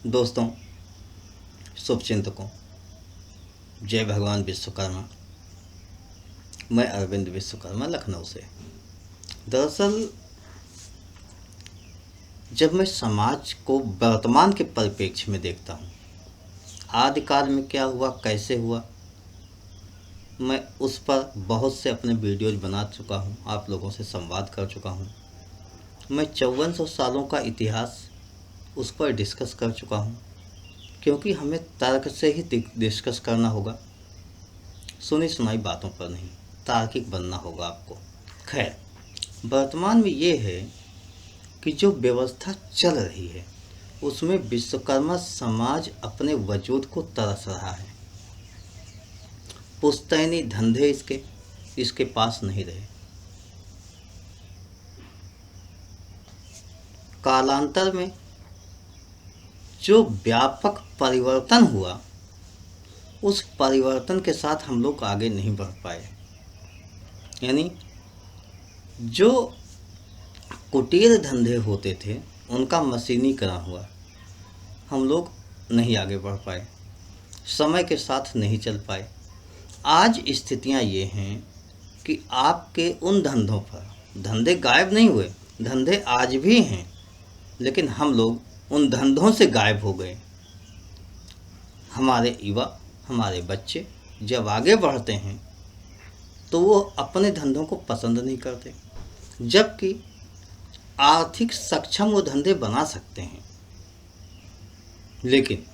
दोस्तों, शुभचिंतकों, जय भगवान विश्वकर्मा। मैं अरविंद विश्वकर्मा लखनऊ से। दरअसल जब मैं समाज को वर्तमान के परिप्रेक्ष्य में देखता हूँ, आदिकाल में क्या हुआ, कैसे हुआ, मैं उस पर बहुत से अपने वीडियोज बना चुका हूँ, आप लोगों से संवाद कर चुका हूँ। मैं 5400 सालों का इतिहास उस पर डिस्कस कर चुका हूँ, क्योंकि हमें तर्क से ही डिस्कस करना होगा, सुनी सुनाई बातों पर नहीं, तार्किक बनना होगा आपको। खैर, वर्तमान में ये है कि जो व्यवस्था चल रही है उसमें विश्वकर्मा समाज अपने वजूद को तरस रहा है। पुश्तैनी धंधे इसके पास नहीं रहे। कालांतर में जो व्यापक परिवर्तन हुआ, उस परिवर्तन के साथ हम लोग आगे नहीं बढ़ पाए। यानी जो कुटीर धंधे होते थे उनका मशीनीकरण हुआ, हम लोग नहीं आगे बढ़ पाए, समय के साथ नहीं चल पाए। आज स्थितियां ये हैं कि आपके उन धंधों पर, धंधे गायब नहीं हुए, धंधे आज भी हैं, लेकिन हम लोग उन धंधों से गायब हो गए। हमारे युवा, हमारे बच्चे जब आगे बढ़ते हैं तो वो अपने धंधों को पसंद नहीं करते, जबकि आर्थिक सक्षम वो धंधे बना सकते हैं, लेकिन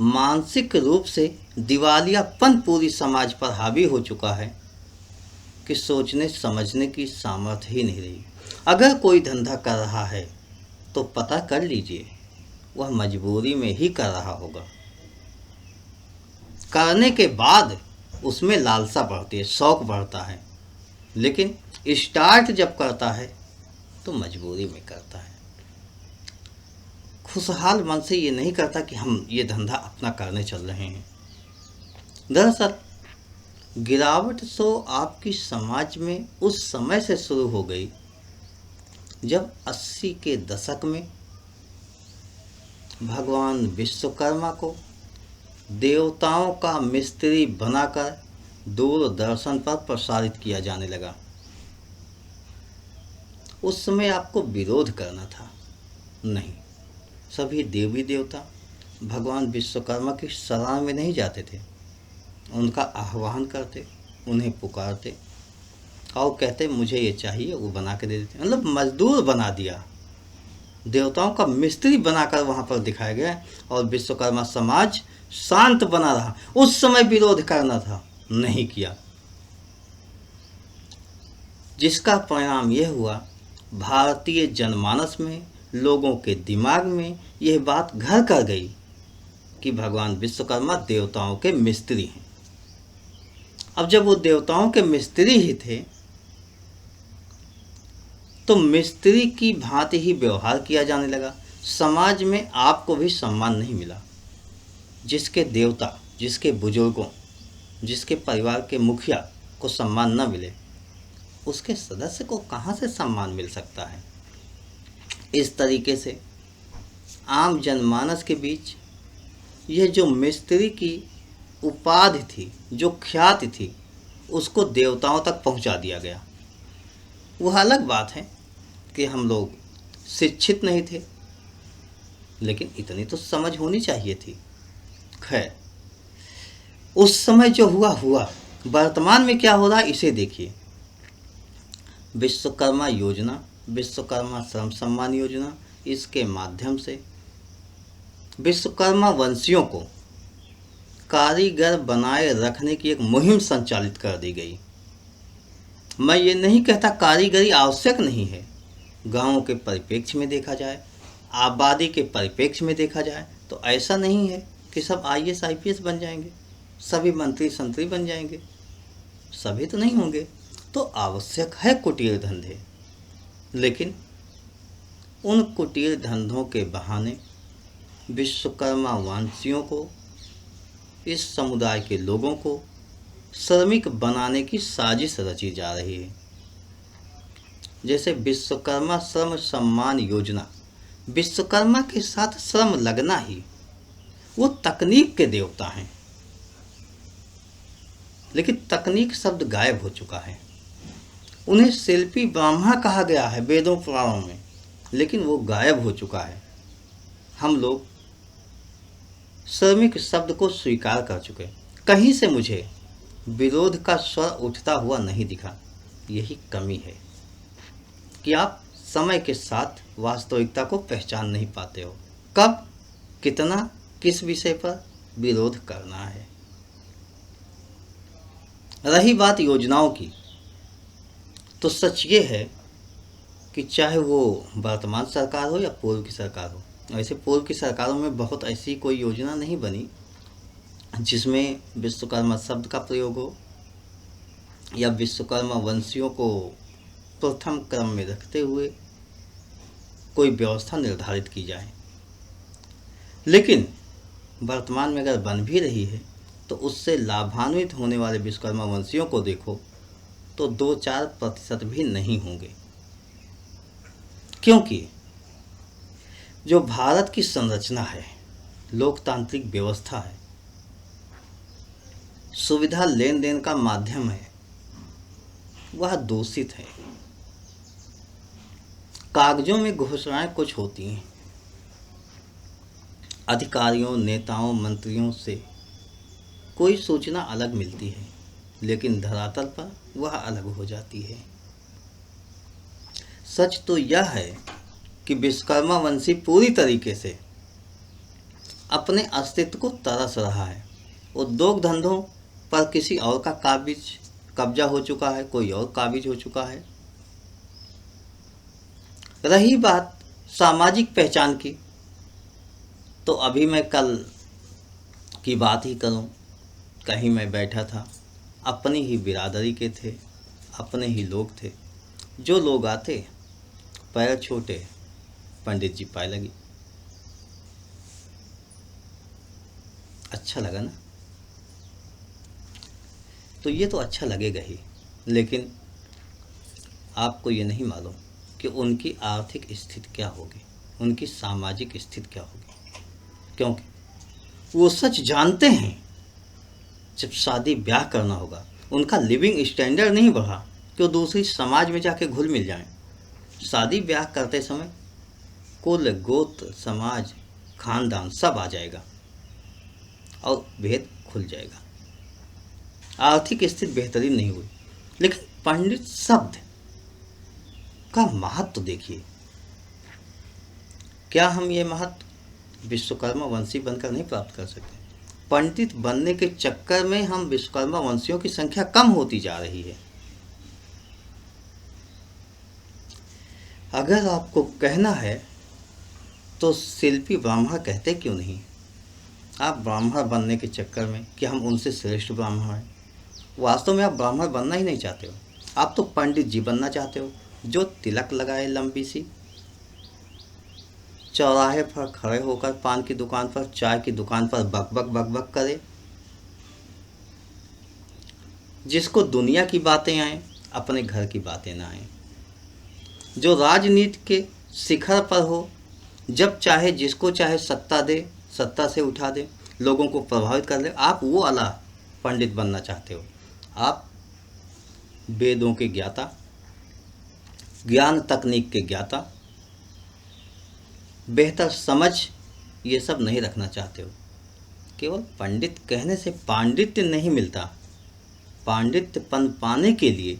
मानसिक रूप से दिवालियापन पूरी समाज पर हावी हो चुका है कि सोचने समझने की सामर्थ्य ही नहीं रही। अगर कोई धंधा कर रहा है तो पता कर लीजिए वह मजबूरी में ही कर रहा होगा। करने के बाद उसमें लालसा बढ़ती है, शौक बढ़ता है, लेकिन स्टार्ट जब करता है तो मजबूरी में करता है। खुशहाल मन से ये नहीं करता कि हम ये धंधा अपना करने चल रहे हैं। दरअसल गिरावट तो आपकी समाज में उस समय से शुरू हो गई जब 80 के दशक में भगवान विश्वकर्मा को देवताओं का मिस्त्री बनाकर दूरदर्शन पर प्रसारित किया जाने लगा। उस समय आपको विरोध करना था? नहीं, सभी देवी देवता भगवान विश्वकर्मा की शरण में नहीं जाते थे, उनका आह्वान करते, उन्हें पुकारते और कहते मुझे ये चाहिए, वो बना के दे देते। मतलब मजदूर बना दिया, देवताओं का मिस्त्री बनाकर वहाँ पर दिखाया गया, और विश्वकर्मा समाज शांत बना रहा। उस समय विरोध करना था, नहीं किया, जिसका परिणाम यह हुआ भारतीय जनमानस में, लोगों के दिमाग में यह बात घर कर गई कि भगवान विश्वकर्मा देवताओं के मिस्त्री हैं। अब जब वो देवताओं के मिस्त्री ही थे तो मिस्त्री की भांति ही व्यवहार किया जाने लगा। समाज में आपको भी सम्मान नहीं मिला। जिसके देवता, जिसके बुजुर्गों, जिसके परिवार के मुखिया को सम्मान न मिले, उसके सदस्य को कहाँ से सम्मान मिल सकता है? इस तरीके से आम जनमानस के बीच यह जो मिस्त्री की उपाधि थी, जो ख्याति थी, उसको देवताओं तक पहुंचा दिया गया। वह अलग बात है कि हम लोग शिक्षित नहीं थे, लेकिन इतनी तो समझ होनी चाहिए थी। खैर, उस समय जो हुआ, वर्तमान में क्या हो रहा है इसे देखिए। विश्वकर्मा योजना, विश्वकर्मा श्रम सम्मान योजना, इसके माध्यम से विश्वकर्मा वंशियों को कारीगर बनाए रखने की एक मुहिम संचालित कर दी गई। मैं ये नहीं कहता कारीगरी आवश्यक नहीं है। गांवों के परिप्रेक्ष्य में देखा जाए, आबादी के परिप्रेक्ष्य में देखा जाए, तो ऐसा नहीं है कि सब IAS IPS बन जाएंगे, सभी मंत्री संतरी बन जाएंगे, सभी तो नहीं होंगे। तो आवश्यक है कुटीर धंधे, लेकिन उन कुटीर धंधों के बहाने विश्वकर्मा वंशियों को, इस समुदाय के लोगों को श्रमिक बनाने की साजिश रची जा रही है। जैसे विश्वकर्मा श्रम सम्मान योजना विश्वकर्मा के साथ श्रम लगना ही, वो तकनीक के देवता हैं। लेकिन तकनीक शब्द गायब हो चुका है। उन्हें शिल्पी ब्रह्मा कहा गया है वेदों पुराणों में, लेकिन वो गायब हो चुका है। हम लोग श्रमिक शब्द को स्वीकार कर चुके। कहीं से मुझे विरोध का स्वर उठता हुआ नहीं दिखा। यही कमी है कि आप समय के साथ वास्तविकता को पहचान नहीं पाते हो। कब, कितना, किस विषय पर विरोध करना है। रही बात योजनाओं की, तो सच ये है कि चाहे वो वर्तमान सरकार हो या पूर्व की सरकार हो, वैसे पूर्व की सरकारों में बहुत ऐसी कोई योजना नहीं बनी जिसमें विश्वकर्मा शब्द का प्रयोग हो या विश्वकर्मा वंशियों को प्रथम क्रम में रखते हुए कोई व्यवस्था निर्धारित की जाए। लेकिन वर्तमान में अगर बन भी रही है तो उससे लाभान्वित होने वाले विश्वकर्मा वंशियों को देखो तो 2-4% भी नहीं होंगे। क्योंकि जो भारत की संरचना है, लोकतांत्रिक व्यवस्था है, सुविधा लेन देन का माध्यम है, वह दूषित है। कागजों में घोषणाएं कुछ होती हैं, अधिकारियों, नेताओं, मंत्रियों से कोई सूचना अलग मिलती है, लेकिन धरातल पर वह अलग हो जाती है। सच तो यह है कि विश्वकर्मा वंशी पूरी तरीके से अपने अस्तित्व को तरस रहा है। उद्योग धंधों पर किसी और का कब्जा हो चुका है, कोई और काबिज हो चुका है। रही बात सामाजिक पहचान की, तो अभी मैं कल की बात ही करूं। कहीं मैं बैठा था, अपनी ही बिरादरी के थे, अपने ही लोग थे। जो लोग आते, पैर छोटे, पंडित जी पाए लगी। अच्छा लगा ना? तो ये तो अच्छा लगेगा ही, लेकिन आपको ये नहीं मालूम कि उनकी आर्थिक स्थिति क्या होगी, उनकी सामाजिक स्थिति क्या होगी। क्योंकि वो सच जानते हैं, जब शादी ब्याह करना होगा, उनका लिविंग स्टैंडर्ड नहीं बढ़ा कि वो दूसरी समाज में जाके घुल मिल जाएं। शादी ब्याह करते समय कुल, गोत्र, समाज, खानदान सब आ जाएगा और भेद खुल जाएगा। आर्थिक स्थिति बेहतरीन नहीं हुई, लेकिन पंडित शब्द का महत्व देखिए। क्या हम ये महत्व विश्वकर्मा वंशी बनकर नहीं प्राप्त कर सकते? पंडित बनने के चक्कर में हम विश्वकर्मा वंशियों की संख्या कम होती जा रही है। अगर आपको कहना है तो शिल्पी ब्राह्मण कहते क्यों नहीं? आप ब्राह्मण बनने के चक्कर में कि हम उनसे श्रेष्ठ ब्राह्मण हैं, वास्तव में आप ब्राह्मण बनना ही नहीं चाहते हो। आप तो पंडित जी बनना चाहते हो, जो तिलक लगाए लंबी सी, चौराहे पर खड़े होकर पान की दुकान पर, चाय की दुकान पर बक बक बक बक करे, जिसको दुनिया की बातें आए, अपने घर की बातें ना आए, जो राजनीति के शिखर पर हो, जब चाहे जिसको चाहे सत्ता दे, सत्ता से उठा दे, लोगों को प्रभावित कर ले। आप वो वाला पंडित बनना चाहते हो। आप वेदों के ज्ञाता, ज्ञान तकनीक के ज्ञाता, बेहतर समझ, ये सब नहीं रखना चाहते हो। केवल पंडित कहने से पांडित्य नहीं मिलता। पांडित्यपन पाने के लिए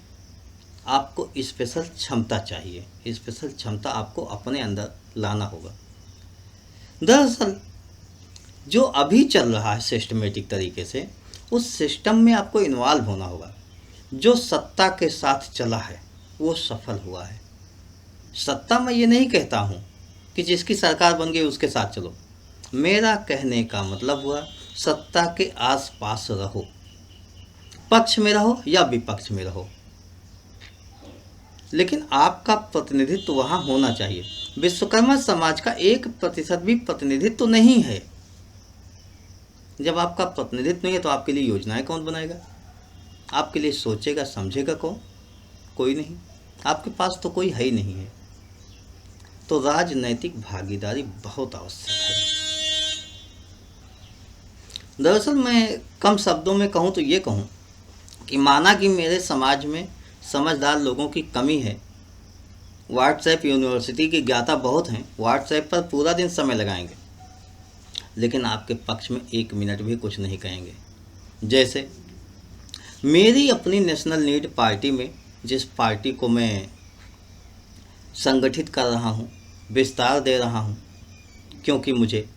आपको स्पेशल क्षमता चाहिए। स्पेशल क्षमता आपको अपने अंदर लाना होगा। दरअसल जो अभी चल रहा है सिस्टमेटिक तरीके से, उस सिस्टम में आपको इन्वॉल्व होना होगा। जो सत्ता के साथ चला है वो सफल हुआ है। सत्ता मैं ये नहीं कहता हूँ कि जिसकी सरकार बन गई उसके साथ चलो। मेरा कहने का मतलब हुआ सत्ता के आसपास रहो, पक्ष में रहो या विपक्ष में रहो, लेकिन आपका प्रतिनिधित्व वहाँ होना चाहिए। विश्वकर्मा समाज का 1% भी प्रतिनिधित्व तो नहीं है। जब आपका प्रतिनिधित्व नहीं है तो आपके लिए योजनाएं कौन बनाएगा? आपके लिए सोचेगा समझेगा कौन? कोई नहीं। आपके पास तो कोई है ही नहीं है। तो राजनैतिक भागीदारी बहुत आवश्यक है। दरअसल मैं कम शब्दों में कहूँ तो ये कहूँ कि माना कि मेरे समाज में समझदार लोगों की कमी है, व्हाट्सएप यूनिवर्सिटी के ज्ञाता बहुत हैं, व्हाट्सएप पर पूरा दिन समय लगाएंगे, लेकिन आपके पक्ष में 1 मिनट भी कुछ नहीं कहेंगे। जैसे मेरी अपनी नेशनल नीड पार्टी में, जिस पार्टी को मैं संगठित कर रहा हूँ, विस्तार दे रहा हूँ, क्योंकि मुझे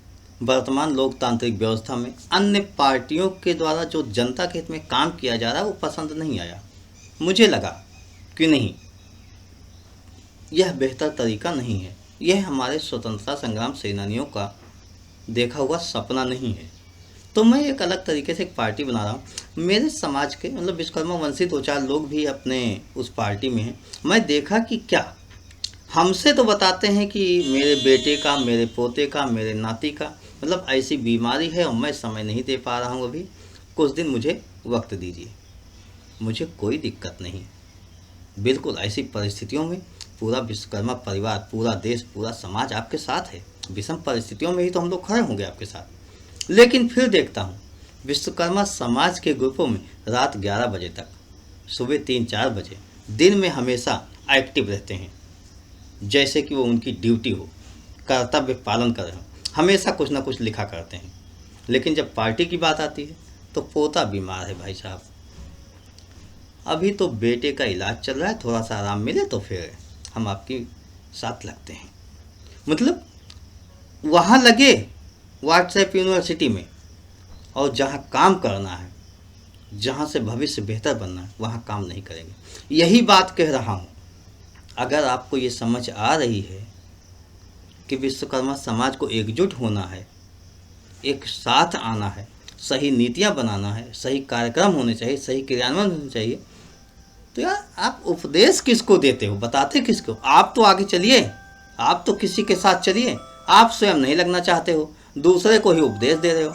वर्तमान लोकतांत्रिक व्यवस्था में अन्य पार्टियों के द्वारा जो जनता के हित में काम किया जा रहा है वो पसंद नहीं आया। मुझे लगा कि नहीं, यह बेहतर तरीका नहीं है, यह हमारे स्वतंत्रता संग्राम सेनानियों का देखा हुआ सपना नहीं है। तो मैं एक अलग तरीके से एक पार्टी बना रहा हूँ। मेरे समाज के मतलब विश्वकर्मा वंशी 2-4 लोग भी अपने उस पार्टी में हैं। मैं देखा कि क्या हमसे तो बताते हैं कि मेरे बेटे का, मेरे पोते का, मेरे नाती का मतलब ऐसी बीमारी है और मैं समय नहीं दे पा रहा हूँ, अभी कुछ दिन मुझे वक्त दीजिए। मुझे कोई दिक्कत नहीं, बिल्कुल ऐसी परिस्थितियों में पूरा विश्वकर्मा परिवार, पूरा देश, पूरा समाज आपके साथ है। विषम परिस्थितियों में ही तो हम लोग खड़े होंगे आपके साथ। लेकिन फिर देखता हूँ विश्वकर्मा समाज के ग्रुपों में रात 11 बजे तक, सुबह 3-4 बजे, दिन में हमेशा एक्टिव रहते हैं, जैसे कि वो उनकी ड्यूटी हो, कर्तव्य पालन कर रहे हो, हमेशा कुछ ना कुछ लिखा करते हैं। लेकिन जब पार्टी की बात आती है तो पोता बीमार है भाई साहब, अभी तो बेटे का इलाज चल रहा है, थोड़ा सा आराम मिले तो फिर हम आपके साथ लगते हैं। मतलब वहाँ लगे व्हाट्सएप यूनिवर्सिटी में, और जहाँ काम करना है, जहाँ से भविष्य बेहतर बनना है, वहाँ काम नहीं करेंगे। यही बात कह रहा हूँ। अगर आपको ये समझ आ रही है कि विश्वकर्मा समाज को एकजुट होना है, एक साथ आना है, सही नीतियाँ बनाना है, सही कार्यक्रम होने चाहिए, सही क्रियान्वयन होने चाहिए, तो यार आप उपदेश किसको देते हो, बताते किसको? आप तो आगे चलिए, आप तो किसी के साथ चलिए। आप स्वयं नहीं लगना चाहते हो, दूसरे को ही उपदेश दे रहे हो।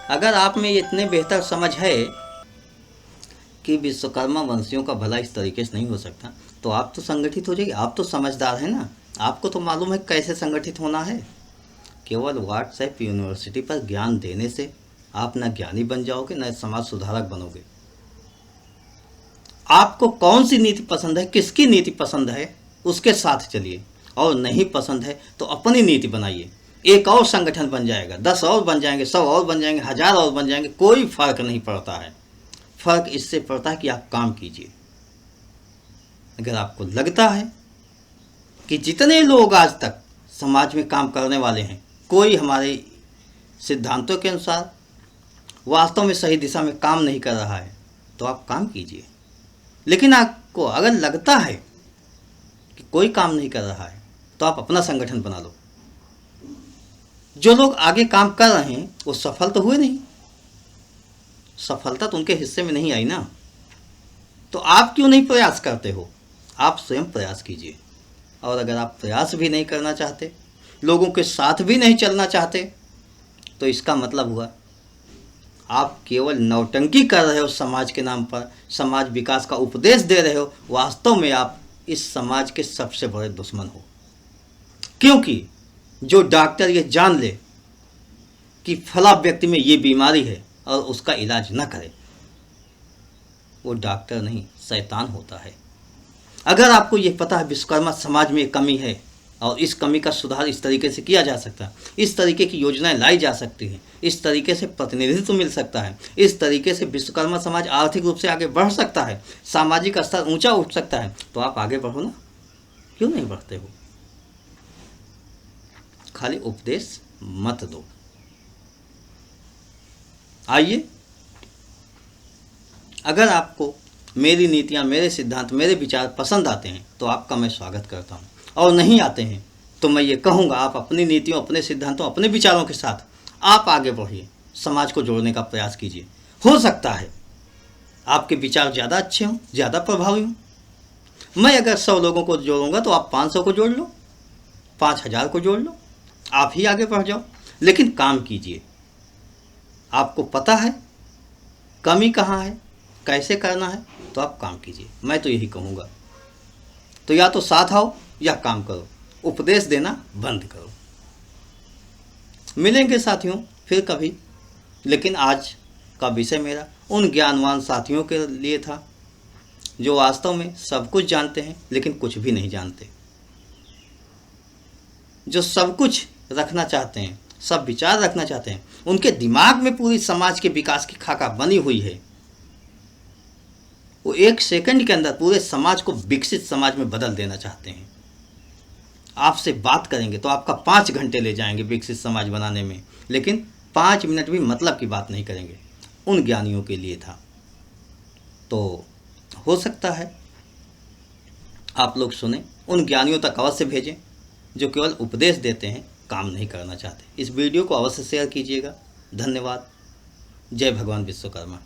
अगर आप में इतने बेहतर समझ है कि विश्वकर्मा वंशियों का भला इस तरीके से नहीं हो सकता, तो आप तो संगठित हो जाइए। आप तो समझदार हैं ना, आपको तो मालूम है कैसे संगठित होना है। केवल व्हाट्सएप यूनिवर्सिटी पर ज्ञान देने से आप न ज्ञानी बन जाओगे, न समाज सुधारक बनोगे। आपको कौन सी नीति पसंद है, किसकी नीति पसंद है, उसके साथ चलिए, और नहीं पसंद है तो अपनी नीति बनाइए। एक और संगठन बन जाएगा, 10 और बन जाएंगे, 100 और बन जाएंगे, 1000 और बन जाएंगे, कोई फर्क नहीं पड़ता है। फर्क इससे पड़ता है कि आप काम कीजिए। अगर आपको लगता है कि जितने लोग आज तक समाज में काम करने वाले हैं, कोई हमारे सिद्धांतों के अनुसार वास्तव में सही दिशा में काम नहीं कर रहा है, तो आप काम कीजिए। लेकिन आपको अगर लगता है कि कोई काम नहीं कर रहा है, तो आप अपना संगठन बना लो। जो लोग आगे काम कर रहे हैं वो सफल तो हुए नहीं, सफलता तो उनके हिस्से में नहीं आई ना। तो आप क्यों नहीं प्रयास करते हो? आप स्वयं प्रयास कीजिए। और अगर आप प्रयास भी नहीं करना चाहते, लोगों के साथ भी नहीं चलना चाहते, तो इसका मतलब हुआ आप केवल नौटंकी कर रहे हो समाज के नाम पर, समाज विकास का उपदेश दे रहे हो। वास्तव में आप इस समाज के सबसे बड़े दुश्मन हो। क्योंकि जो डॉक्टर ये जान ले कि फला व्यक्ति में ये बीमारी है और उसका इलाज न करे, वो डॉक्टर नहीं, शैतान होता है। अगर आपको ये पता है विश्वकर्मा समाज में कमी है और इस कमी का सुधार इस तरीके से किया जा सकता है, इस तरीके की योजनाएं लाई जा सकती हैं, इस तरीके से प्रतिनिधित्व मिल सकता है, इस तरीके से विश्वकर्मा समाज आर्थिक रूप से आगे बढ़ सकता है, सामाजिक स्तर ऊंचा उठ सकता है, तो आप आगे बढ़ो ना। क्यों नहीं बढ़ते हो? खाली उपदेश मत दो। आइए, अगर आपको मेरी नीतियाँ, मेरे सिद्धांत, मेरे विचार पसंद आते हैं तो आपका मैं स्वागत करता हूँ, और नहीं आते हैं तो मैं ये कहूँगा आप अपनी नीतियों, अपने सिद्धांतों, अपने विचारों के साथ आप आगे बढ़िए, समाज को जोड़ने का प्रयास कीजिए। हो सकता है आपके विचार ज़्यादा अच्छे हों, ज़्यादा प्रभावी हों। मैं अगर 100 लोगों को जोड़ूंगा तो आप 500 को जोड़ लो, 5000 को जोड़ लो, आप ही आगे बढ़ जाओ। लेकिन काम कीजिए। आपको पता है कमी कहाँ है, कैसे करना है, तो आप काम कीजिए। मैं तो यही कहूँगा। तो या तो साथ आओ या काम करो। उपदेश देना बंद करो। मिलेंगे साथियों फिर कभी, लेकिन आज का विषय मेरा उन ज्ञानवान साथियों के लिए था जो वास्तव में सब कुछ जानते हैं लेकिन कुछ भी नहीं जानते, जो सब कुछ रखना चाहते हैं, सब विचार रखना चाहते हैं, उनके दिमाग में पूरी समाज के विकास की खाका बनी हुई है। वो 1 सेकंड के अंदर पूरे समाज को विकसित समाज में बदल देना चाहते हैं। आपसे बात करेंगे तो आपका 5 घंटे ले जाएंगे विकसित समाज बनाने में, लेकिन 5 मिनट भी मतलब की बात नहीं करेंगे। उन ज्ञानियों के लिए था। तो हो सकता है आप लोग सुने, उन ज्ञानियों तक अवश्य भेजें जो केवल उपदेश देते हैं, काम नहीं करना चाहते। इस वीडियो को अवश्य शेयर कीजिएगा। धन्यवाद। जय भगवान विश्वकर्मा।